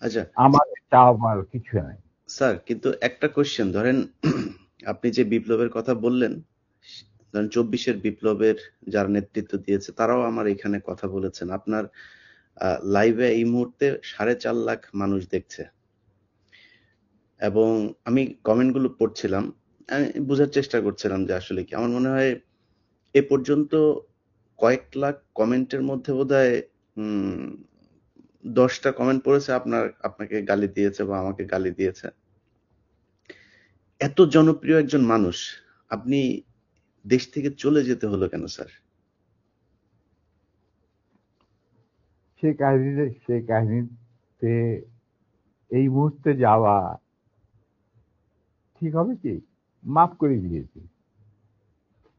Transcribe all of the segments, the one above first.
আচ্ছা আমার চাওয়ার কিছু নাই। স্যার, কিন্তু একটা কোশ্চেন ধরেন, আপনি যে বিপ্লবের কথা বললেন, ধরেন 24-এর বিপ্লবের যারা নেতৃত্ব দিয়েছে তারাও আমার এখানে কথা বলেছেন। আপনার লাইভে এই মুহূর্তে 4.5 লাখ মানুষ দেখছে, এবং আমি কমেন্টগুলো পড়ছিলাম। আমি বোঝার চেষ্টা করছিলাম যে আসলে কি। আমার মনে হয় এ পর্যন্ত কয়েক লাখ কমেন্টের মধ্যে বোধহয় 10টা কমেন্ট পড়েছে আপনাকে গালি দিয়েছে বা আমাকে গালি দিয়েছে। এত জনপ্রিয় একজন মানুষ, আপনি দেশ থেকে চলে যেতে হলো কেন স্যার? সেই কাহিনীতে এই মুহূর্তে যাওয়া ঠিক হবে কি? মাফ করে দিয়েছি।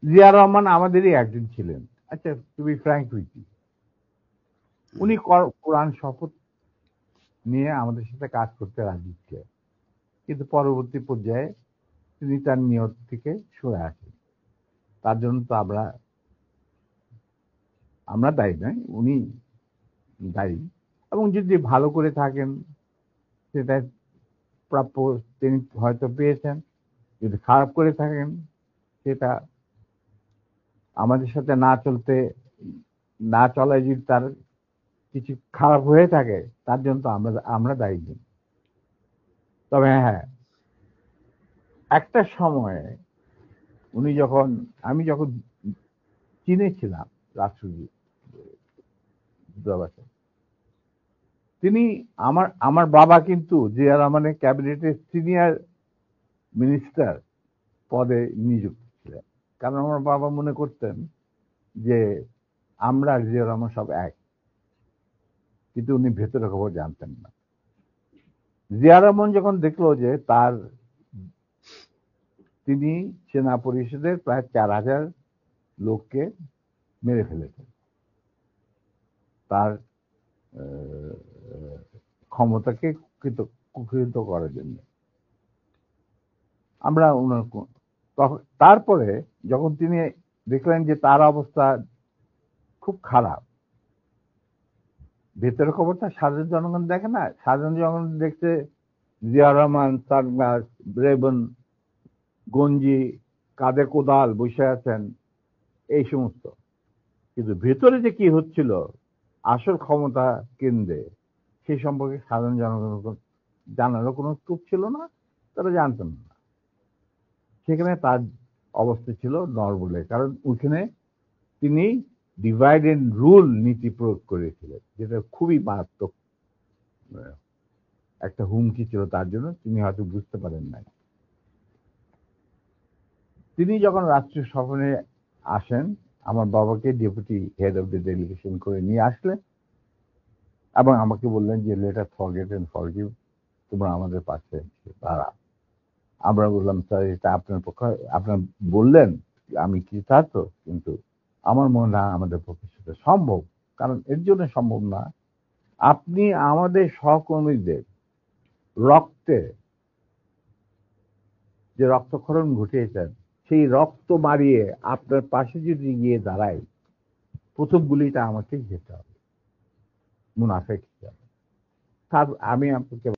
জিয়া রহমান আমাদেরই একজন ছিলেন। আচ্ছা, to be frank with you, hmm, উনি কোরআন শপথ নিয়ে আমাদের সাথে কাজ করতে রাজি ছিলেন, কিন্তু পরবর্তী পর্যায়ে তিনি তার নিয়ত থেকে সরে আসেন। তার জন্য তো আমরা দায়ী নয়, উনি দায়ী। এবং যদি ভালো করে থাকেন সেটা প্রাপ্য তিনি হয়তো পেয়েছেন, যদি খারাপ করে থাকেন সেটা আমাদের সাথে না চলায় যদি তার কিছু খারাপ হয়ে থাকে, তার জন্য তো আমরা দায়ী নই। তবে হ্যাঁ, একটা সময়ে আমি যখন চীনে ছিলাম রাষ্ট্রদূতাবাসে, তিনি আমার বাবা কিন্তু জিয়া রহমানের ক্যাবিনেটের সিনিয়র মিনিস্টার পদে নিযুক্ত ছিলেন। কারণ আমার বাবা মনে করতেন যে আমরা আর জিয়া রহমান সব এক, কিন্তু উনি ভেতরে খবর জানতেন না। জিয়া রহমান যখন দেখলো যে তিনি সেনা পরিষদের প্রায় 4,000 লোককে মেরে ফেলেছেন তার আহ, ক্ষমতাকে কুক্ষিগত করার জন্য, আমরা তারপরে যখন তিনি দেখলেন যে তার অবস্থা খুব খারাপ, ভেতরের খবরটা সাধারণ জনগণ দেখে না, সাধারণ জনগণ দেখছে জিয়া রহমান সানগ্লাস, রেবন, গঞ্জি, কাঁধে কোদাল বসে আছেন, এই সমস্ত। কিন্তু ভেতরে যে কি হচ্ছিল আসল ক্ষমতা কেন্দ্রে, সেই সম্পর্কে সাধারণ জনগণ জানারও কোনো স্কোপ ছিল না, তারা জানতেন না। সেখানে তার অবস্থা ছিল নরবলে, কারণ ওইখানে তিনি ডিভাইড এন্ড রুল নীতি প্রয়োগ করেছিলেন, যেটা খুবই মারাত্মক একটা হুমকি ছিল তার জন্য, তিনি হয়তো বুঝতে পারেন নাই। তিনি যখন রাষ্ট্রীয় সফরে আসেন, আমার বাবাকে deputy head of the delegation করে নিয়ে আসলেন এবং আমাকে বললেন যে let us forget and forgive, তোমরা আমাদের পাশে দাঁড়া। আমরা বললাম, স্যার এটা আপনার পক্ষে, আপনার বললেন আমি কৃতার্থ, কিন্তু আমার মনে হয় আমাদের পক্ষে সেটা সম্ভব। কারণ এর জন্য সম্ভব না, আপনি আমাদের সহকর্মীদের রক্তে যে রক্তক্ষরণ ঘটিয়েছেন, সেই রক্ত মারিয়ে আপনার পাশে যদি গিয়ে দাঁড়ায়, প্রথম গুলিটা আমাকেই যেতে হবে মুনাফেক হিসাবে। আমি আপনাকে